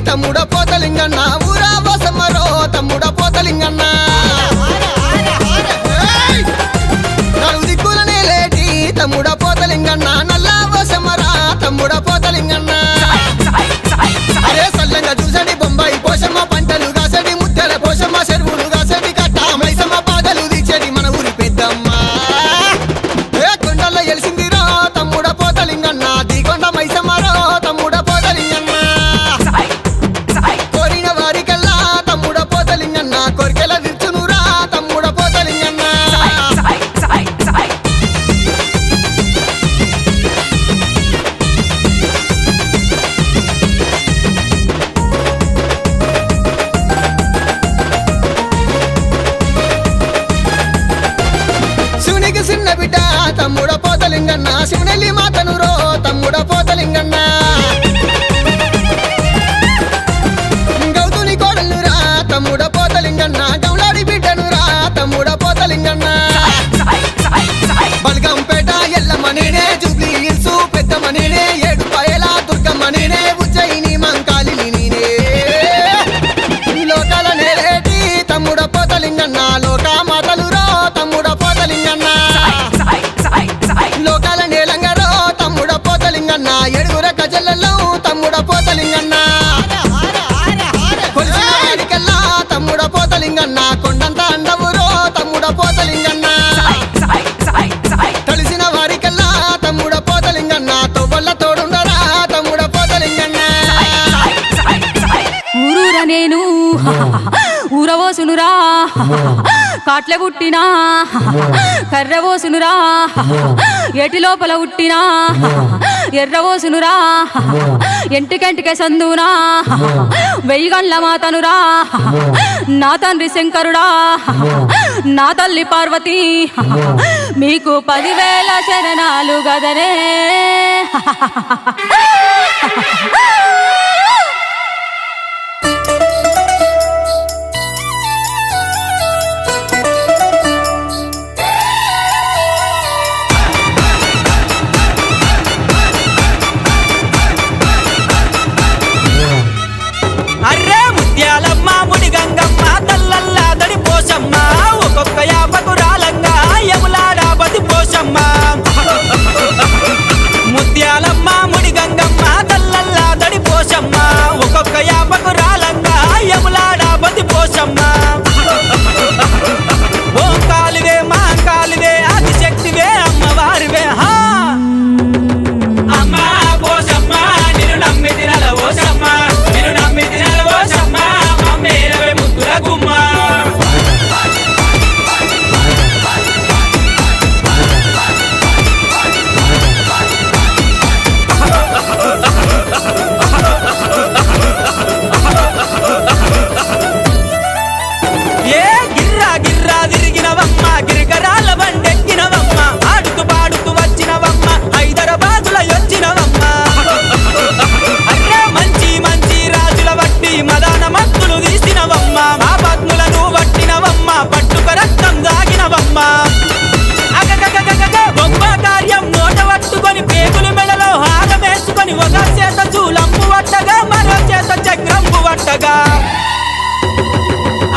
తమ్ముడ పోతలింగన్న ఊరా వసమరో తమ్ముడ పోతలింగన్న నలు దిక్కులనే లేటి తమ్ముడ పోతలింగన్న నల్ల వసమరా తమ్ముడ పోతలింగన్న అరే సల్లంగా చూసడి బొంబాయి పోషమ్మ పంటలు కాసడి ముద్దెల పోషమ్మ చెరువులు కాసడి కట్ట మైసమ్మ పాదలు దీచడి మన ఊరి పెద్దమ్మ ఏ కొండల్లో ఎలిసిందిరా తమ్ముడ పోతలింగన్న దిగొండ మైసమ్మరో తమ్ముడ పోతలింగన్న కోరిన వారికల్లా తమ్ముడ పోతలింగన్న కోరికెల తీర్చునురా తమ్ముడ పోతలింగన్న శివునికి చిన్న బిడ్డ తమ్ముడ పోతలింగన్న శివునెల్లి మాతనురో తమ్ముడ పోతలింగన్న గౌతుని కోడలురా తమ్ముడ పోతలింగన్న గౌలాడి బిడ్డనురా తమ్ముడ పోతలింగన్న బల్గంపేట ఎల్లమ్మ నేనే జూబ్లీ హిల్స్ పెద్దమ్మ నేనే ఏడుపాయల దుర్గమ్మ నేనే ఉజ్జయిని మంకాలిని నేనే లోకాల నేరేటి తమ్ముడ పోతలింగన్న లోకా మాతలురో తమ్ముడ పోతలింగన్న లోకాల నేలంగరో తమ్ముడ పోతలింగన్న ఎడుగుర గజలలో తమ్ముడ పోతలింగన్న కొలిసిన వారికల్లా తమ్ముడ పోతలింగన్న కొండంత అండవురో తమ్ముడ పోతలింగన్న కలిసిన వారికల్లా తమ్ముడ పోతలింగన్న తొవ్వల్ల తోడుండరా తమ్ముడ పోతలింగన్న ఊరూర నేను ఊరవోసునురా కాట్ల పుట్టినా కర్రవోసునురా ఎటి లోపల పుట్టినా ఎర్రవోసునురా ఎంటికెంటికే సందునా వెయ్యిగండ్ల మాతనురా నా తండ్రి శంకరుడా నా తల్లి పార్వతి మీకు 10,000 శరణాలు గదనే అర్రే ముత్యాలమ్మ ముడి గంగమ్మ తల్లల్లా దడి పోషమ్మ ఒక్కొక్క యాపకు రాలంగా యములాడా బతి పోషమ్మ ముత్యాలమ్మ ముడి గంగమ్మ తల్లల్లా దడి పోషమ్మ ఒక్కొక్క యాపకు రాలంగా యములాడా బతి పోషమ్మ ఓ కాలివే మా కాలివే ఆదిశక్తివే అమ్మవారివే హా అమ్మా పోషమ్మ నిన్ను నమ్మి తినల పోషమ్మ నిన్ను నమ్మి తినల పోషమ్మ మమ్మేరవే ముద్దుల గుమ్మ ఏ గిర్రా గిర్రా తిరిగినవమ్మ గిరికరాల బండెక్కినవమ్మ ఆడుతూ పాడుతూ వచ్చినవమ్మ హైదరాబాదుల వచ్చినవమ్మ అట్లా మంచి మంచి రాజుల వట్టి మదాన మత్తులు తీసినవమ్మ ఆ పద్ములను వట్టినవమ్మ పట్టుక రక్తం దాగినవమ్మ గొప్ప కార్యం నోట పట్టుకొని పేగులు మెడలో హారమేసుకొని ఒక చేత చూలంపు పట్టగా మరో చేత చక్రంపు పట్టగా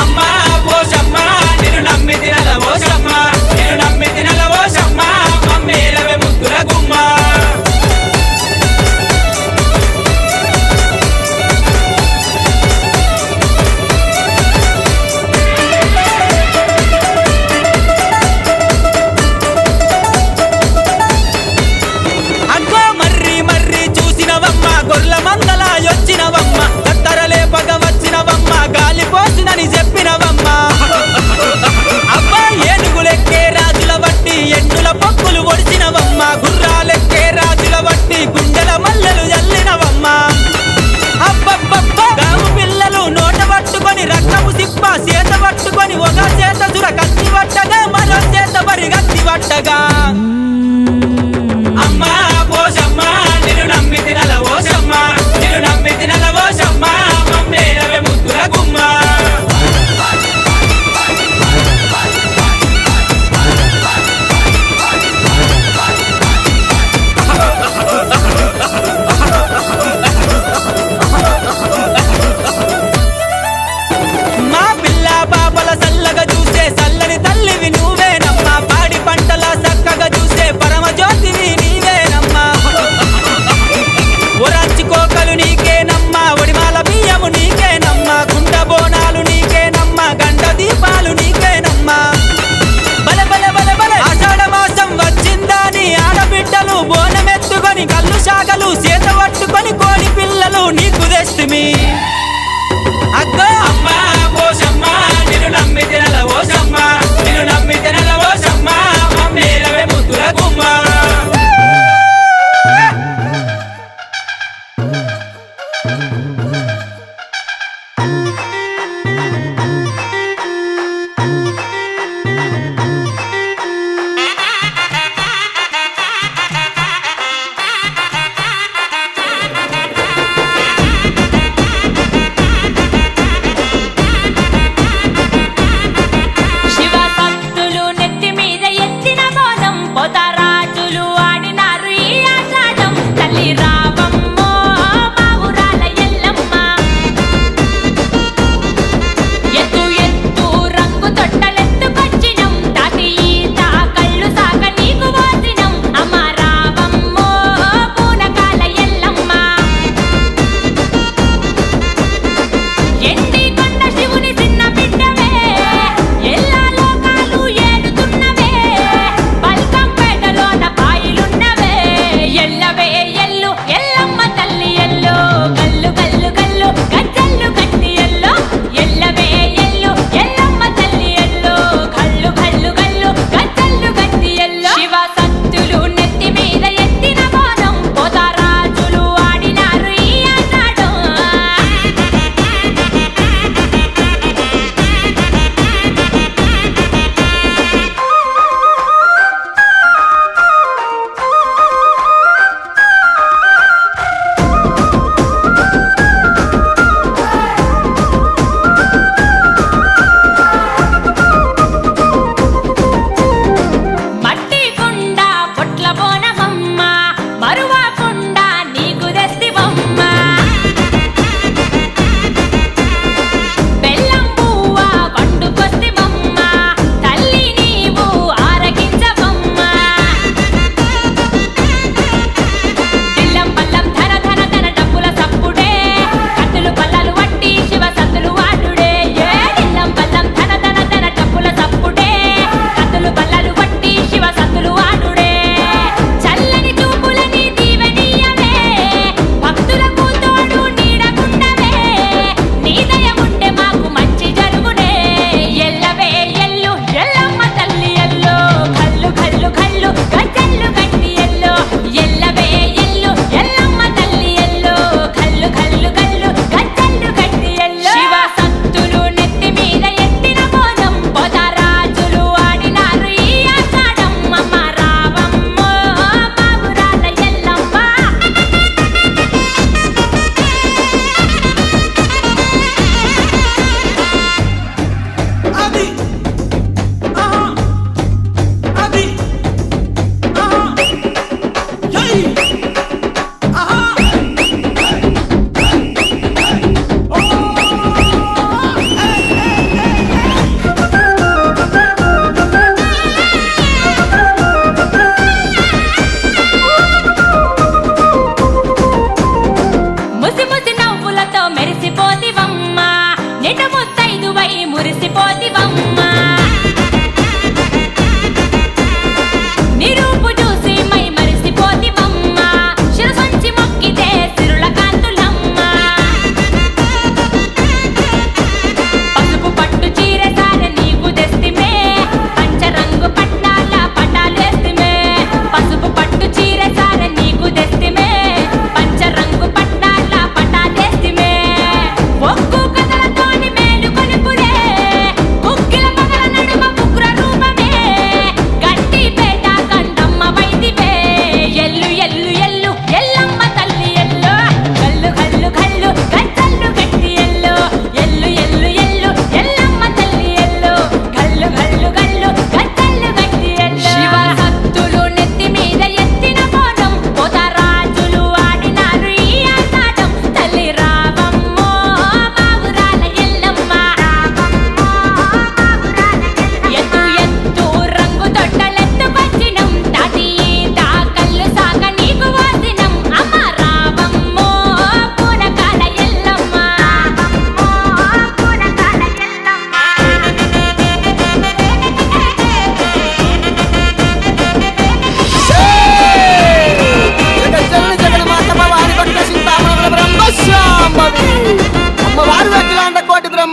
అమ్మా పోషమ్మ నిన్ను నమ్మి తినల పోషమ్మ నిన్ను నమ్మి తినల పోషమ్మ మమ్మేరవే ముద్దుల గుమ్మ అగ్గో మర్రి మర్రి చూసినవమ్మ గొర్ల మందల యొచ్చినవమ్మ కత్తరలే పగ వచ్చినవమ్మ గాలి పోసినని చెప్పినవమ్మ అబ్బా ఏనుగులెక్కే రాజుల వట్టి ఎండుల పప్పులు ఒడిచినవమ్మ గుర్రాలెక్కే రాజుల వట్టి గుండెల మల్లెలు జల్లినవమ్మ అబ్బబ్బబ్బ గాము పిల్లలు నోట పట్టుకొని రక్తము సిప్ప చేత పట్టుకొని ఒక చేత చుర కత్తి పట్టగా మరో చేత బరి కత్తి పట్టగా అమ్మా పోషమ్మ నిన్ను నమ్మి తినల పోషమ్మ నిన్ను నమ్మి తినల పోషమ్మ మమ్మేరవే ముద్దుల గుమ్మ చేస్తుమి అగ్గో అమ్మ పోషమ్మ నిన్ను నమ్మి తినల ఓషమ్మ నిన్ను నమ్మి తినల ఓషమ్మ మమ్మేలవే ముద్దుల గుమ్మ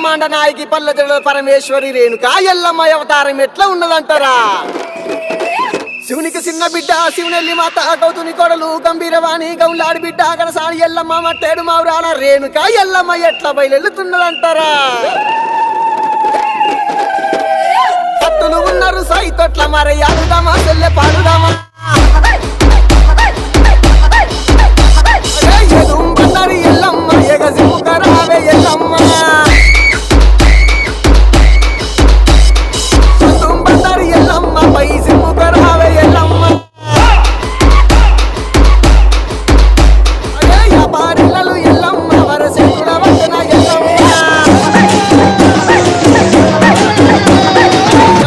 బ్రహ్మాండ నాయకి పల్లె పరమేశ్వరి రేణుక ఎల్లమ్మ అవతారం ఎట్లా ఉన్నదంటారా? శివునికి చిన్న బిడ్డ శివునెల్లి మాత గౌతుని కొడలు గంభీరవాణి గౌలాడి బిడ్డ గనసాని ఎల్లమ్మ మట్టేడు మావురాల రేణుక ఎల్లమ్మ ఎట్లా బయలుతున్నదంటారా? కత్తులు ఉన్నారు సైతొట్ల మరి ఆడుదామా చెల్లె పాడుదామా ఎదుంబన్నారు ఎల్లమ్మ ఎగసిముకరావే ఎల్లమ్మ ఎదుంబన్నారు ఎల్లమ్మ పై సిముకరావే ఎల్లమ్మ అరే వ్యాపారిలలు ఎల్లమ్మ వరసేతుల వద్దన ఎల్లమ్మ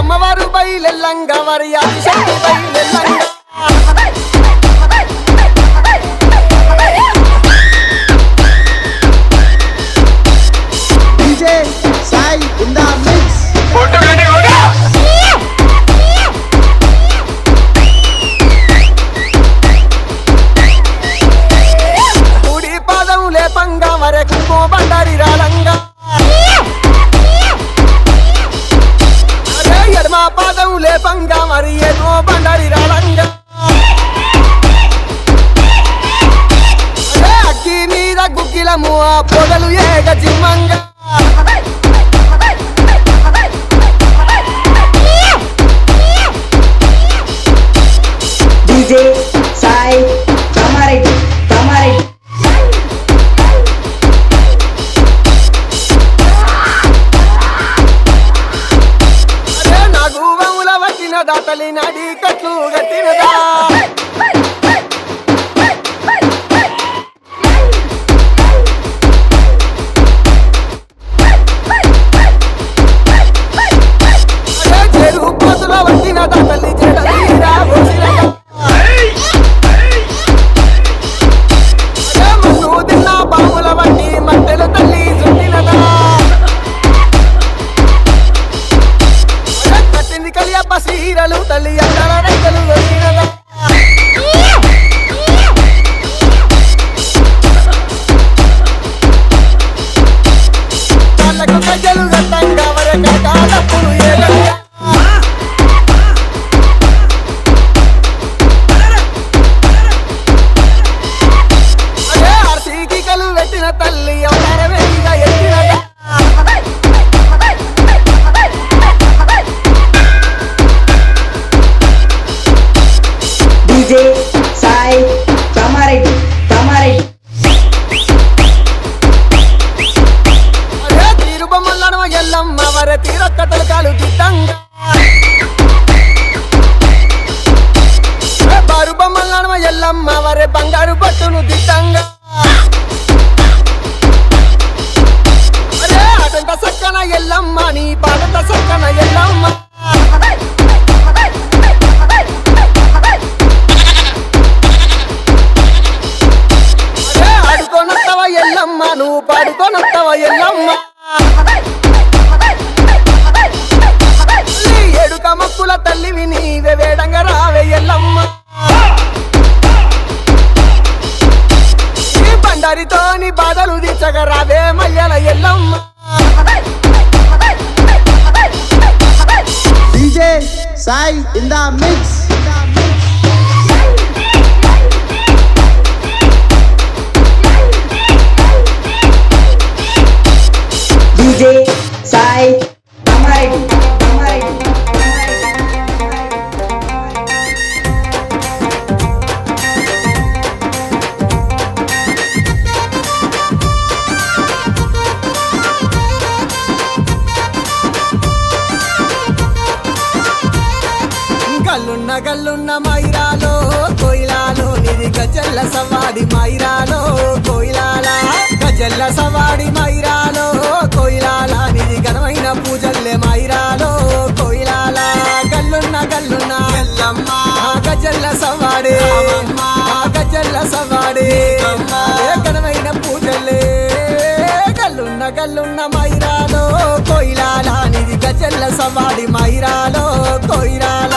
అమ్మవారు బయలెల్లంగ వారి ఆదిశక్తి బయలెల్లంగ లేపంగా మరి ఏదో బండారి రాలంగా అగ్గి మీద గుగ్గిలము ఆ పొగలు ఏగ జిమ్మంగా DJ Sai Kamaretti దాతలి నడి కట్లు గట్టినదా చెరువు కోతుల వట్టిన దాతలి చెడలీరా మన్ను తిన్న బాముల వట్టి మట్టెలు తల్లి చుట్టినదా కలియప్ప సీరలు తల్లి అందర రైతులు వచ్చినదా వాళ్ళకు గజ్జలు గట్టంగా వరక కాలప్పులు ఏగంగా అదే ఆర్సీకి కలు పెట్టిన తల్లి అవతార వేదిగా ఎత్తినదా DJ Sai Kamaretti అరే తీరు బొమ్మలను ఎల్లమ్మ వర తీరొక్కతలు కాలు దిద్దంగా బారు బొమ్మలను ఎల్లమ్మ వరే బంగారు పట్టును దిద్దంగా అరే అటంత సక్కన ఎల్లమ్మ నీ పాటంత సక్కన ఎల్లమ్మ ఆడుకోనొత్తవ ఎల్లమ్మ నువ్వు పాడుకోనొత్తవ ఎల్లమ్మ ఏడుక మక్కుల తల్లివి నీవే వేడంగా రావే ఎల్లమ్మ ఈ బండారితోని బాధలు తీర్చగా రావే మయ్యల Yellamma DJ Sai in the mix. DJ Sai Kamaretti గల్లున్న మైరాలో కోయిలాలో నిది గజల్ల సవాడి మైరాలో కోయిలాల గజల్ల సవాడి మైరాలో కోయిలాల నిది ఘనమైన పూజల్లే మైరాలో కోయిలాల గల్లున్న ఎల్లమ్మ గజల్ల సవాడి గజల్ల సవాడి ఘనమైన పూజల్లే గల్లున్న మైరాలో కోయిలాల నిది గజల్ల సవాడి మైరాలో కోయిలాల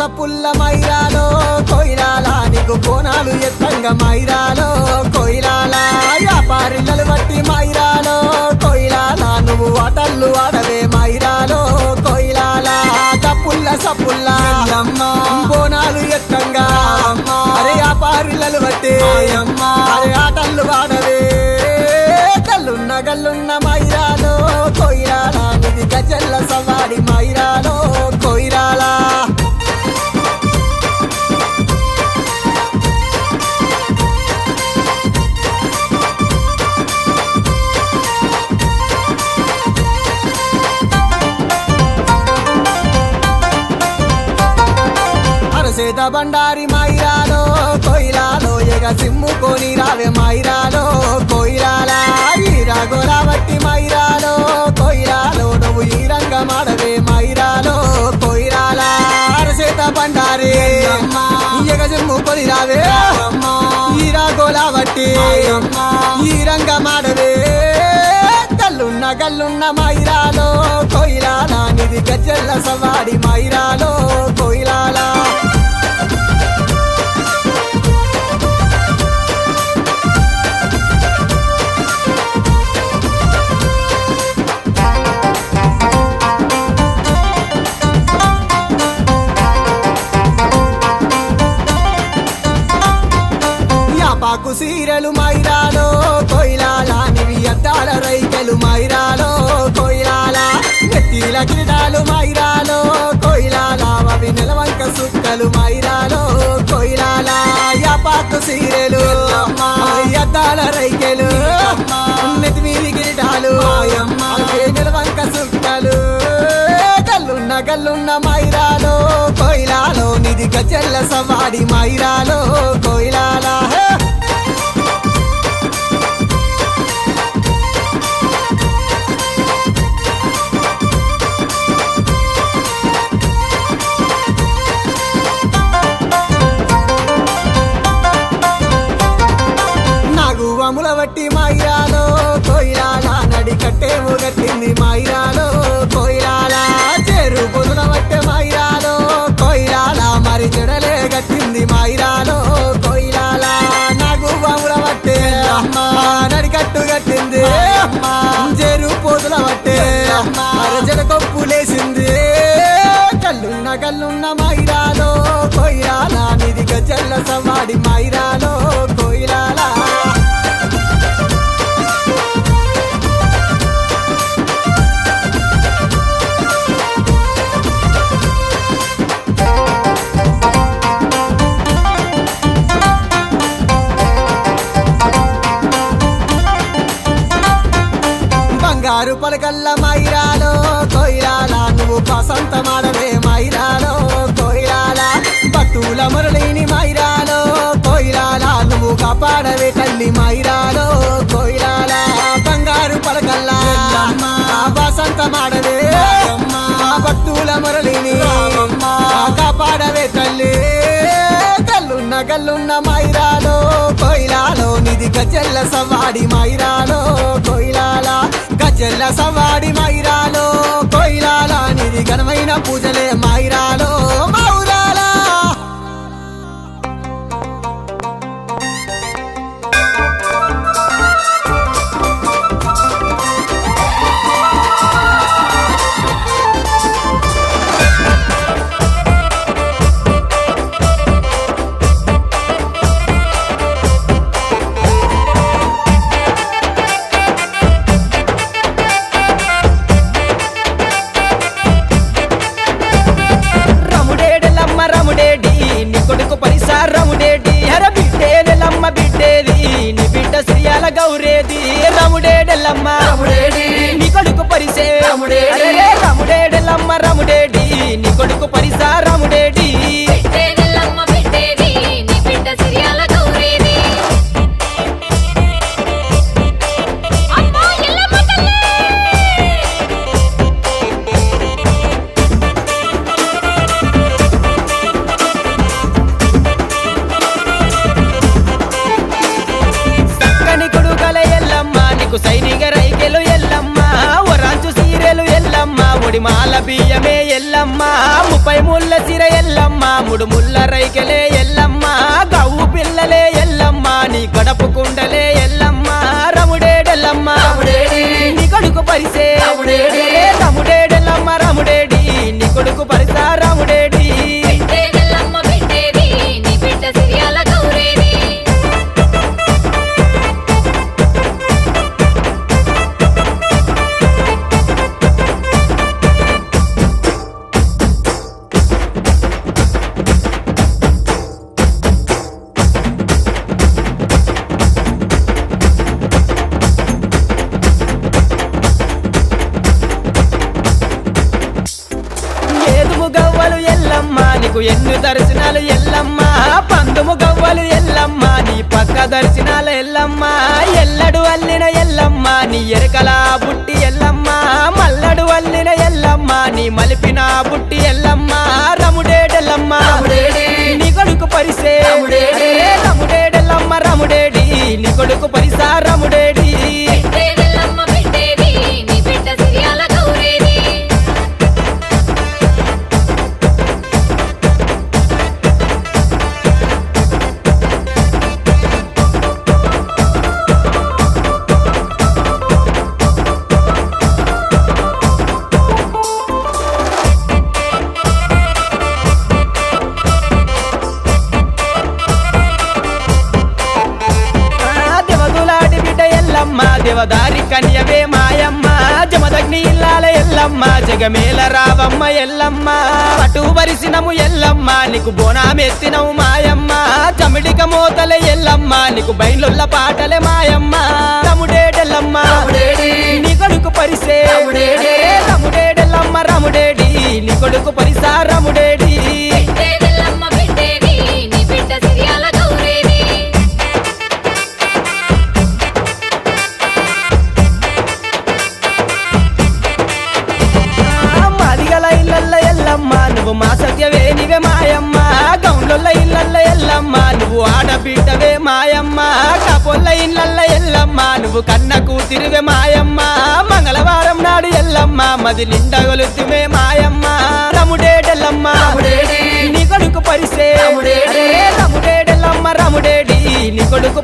సప్పుల్ల మైరాలో కోయిలాలా నీకు కోనాలు ఎత్తంగా మైరాలో కోయిలాలా వ్యాపారిల్లలు బట్టి మైరాలో కోయిలాలా నువ్వు ఆటల్లు ఆడవే మైరాలో కోయిలాలా తప్పుల్ల సప్పుల్ల కోనాలు ఎత్తంగా అరే వ్యాపారిల్లలు బట్టి అరే ఆటల్లు ఆడవే గల్లున్న గల్లున్న మైరాలో కోయిలాలా నిధి గజల్ల సవాడి మైరాలో కోయిలాలా అరసేత బండారి మైరాలో కోయిలాలో ఎగ సిమ్ముకొని రావే మైరాలో కోయిలాలా ఈరా గోలావట్టి మైరాలో కోయిలాలో నువ్వు ఈ రంగమాడవే మైరాలో కోయిలాలా అరసేత బండారి ఎగ సిమ్ముకొని రావే ఈరా గోలావట్టి ఈ రంగమాడవే గల్లున్న గల్లున్న మైరాలో కోయిలాలా నిధి గజ్జల్ల సవాడి మైరాలో కోయిలాలా పాకు సీరలు మైరాలో కోయిలాలా నివి అద్దాల రైకెలు మైరాలో కోయిలాలా నెత్తిల కిరీటాలు మైరాలో కోయిలాలా అవి నెలవంక సుక్కలు మైరాలో కోయిలాలా పాకు సీరలు అద్దాల రైకెలు నెత్తి మీది కిరీటాలు అవి నెలవంక సుక్కలు గల్లున్న గల్లున్న మైరాలో కోయిలాలో నిధి గజల్ల సవాడి మైరాలో కోయిలాలా నాగువముల వట్టి మైరాలో కోయిలాలా నడి కట్టే ఊగట్టింది మైరాలో కోయిలాలా చెరు పొదుల వట్టె మైరాలో కోయిలాలా మరి చెడలే గట్టింది మైరాలో కోయిలాలా నాగువముల వట్టే నడికట్టు గట్టింది చెరు పొదుల వట్టే జడ కొప్పులేసింది గల్లున్న గల్లున్న మైరాలో కోయిలాలా నిధి గజల్ల సవాడి మైరాలో కోయిలాలా బంగారు పలకల్ల మైరాలో కోయిలాలా నువ్వు పసంత మాడవే మైరాలో కోయిలాలా భక్తుల మురళిని మైరాలో కోయిలాలా నువ్వు కాపాడవే తల్లి మైరాలో కోయిలాలా బంగారు పలకల్లా పసంత మాడవే భక్తుల మురళిని కాపాడవే తల్లి గల్లున్న గల్లున్న మైరాలో కోయిలాలో నిధి గజల్ల సవాడి మైరాలో కోయిలాలా గజల్ల సవాడి మైరాలో కోయిలాలా నిధి ఘనమైన పూజలే మైరాలో మౌరాలా రముడేడి నీ కొడుకు పరిసా రముడేడి హర బిడ్డేదెల్లమ్మ బిడ్డేది నీ బిడ్డ శ్రీయాల గౌరేది రముడేడెల్లమ్మ రముడేడి నీ కొడుకు పరిసే రముడేడి రముడేడెల్లమ్మ రముడేడి నీ కొడుకు పరిసా రముడేడి సైనిక రైకెలు ఎల్లమ్మ ఒరాంచు సీరెలు ఎల్లమ్మ ఒడి మాల బియ్యమే ఎల్లమ్మ 30 ముళ్ళ సిర ఎల్లమ్మ 3 ముళ్ళ రైకెలే ఎల్లమ్మ గవ్వు పిల్లలే ఎల్లమ్మ నీ గడపు కుండలే ఎల్లమ్మ రముడేడెల్లమ్మ నీ కొడుకు పరిసే రముడేడెల్లమ్మ రముడేడి నీ కొడుకు పరిసా రముడేడి పెట్టేదెల్లమ్మ పెట్టేది నీ బిడ్డ సిరియాల గౌరేది ఏదుము గవ్వలు ఎల్లమ్మ నీకు ఎన్ను దర్శనాలు ఎల్లమ్మ పందుము గవ్వలు ఎల్లమ్మ నీ పక్క దర్శనాలు ఎల్లమ్మ ఎల్లడు అల్లిన ఎల్లమ్మ నీ ఎరకలా బుట్టి ఎల్లమ్మ మల్లడు అల్లిన ఎల్లమ్మ నీ మలిపిన బుట్టి ఎల్లమ్మ రముడేడెల్లమ్మ నీ కొడుకు పరిసే రముడేడెల్లమ్మ రముడేడి నీ కొడుకు పరిసా రముడేడి పెట్టేదెల్లమ్మ పెట్టేది నీ బిడ్డ సిరియాల గౌరేది దేవదులాడి బిడ్డ ఎల్లమ్మ దేవదారి కన్యవే మాయమ్మ జమదగ్ని ఇల్లాల ఎల్లమ్మ జగమేల రావమ్మ ఎల్లమ్మ పటు వరిసినము ఎల్లమ్మ నీకు బోనామెత్తినవు మాయమ్మ చమిడిక మోతలే ఎల్లమ్మ నీకు బయలుల్ల పాటలే మాయమ్మ రముడేడెల్లమ్మ నీ కొడుకు పరిసే రముడేడెల్లమ్మ రముడేడి నీ కొడుకు పరిసా రముడేడి పెట్టేదెల్లమ్మ పెట్టేది నీ బిడ్డ సిరియాల గౌరేది మాదిగల ఇళ్ళల్ల ఎల్లమ్మ నువ్వు మా సత్యవే నీవే మాయమ్మ గౌండ్ల ఇళ్ళల్ల ఎల్లమ్మ నువ్వు ఆడబిడ్డవే మాయమ్మ కాపోళ్ళ ఇళ్ళల్ల ఎల్లమ్మ నువ్వు కన్న కూతురివే మాయమ్మ మంగళవారం నాడు ఎల్లమ్మ మది నిండగొలుతుమే మాయమ్మ రముడేడెల్లమ్మ నీ కొడుకు పరిసే రముడేడెల్లమ్మ రముడేడి నీ కొడుకు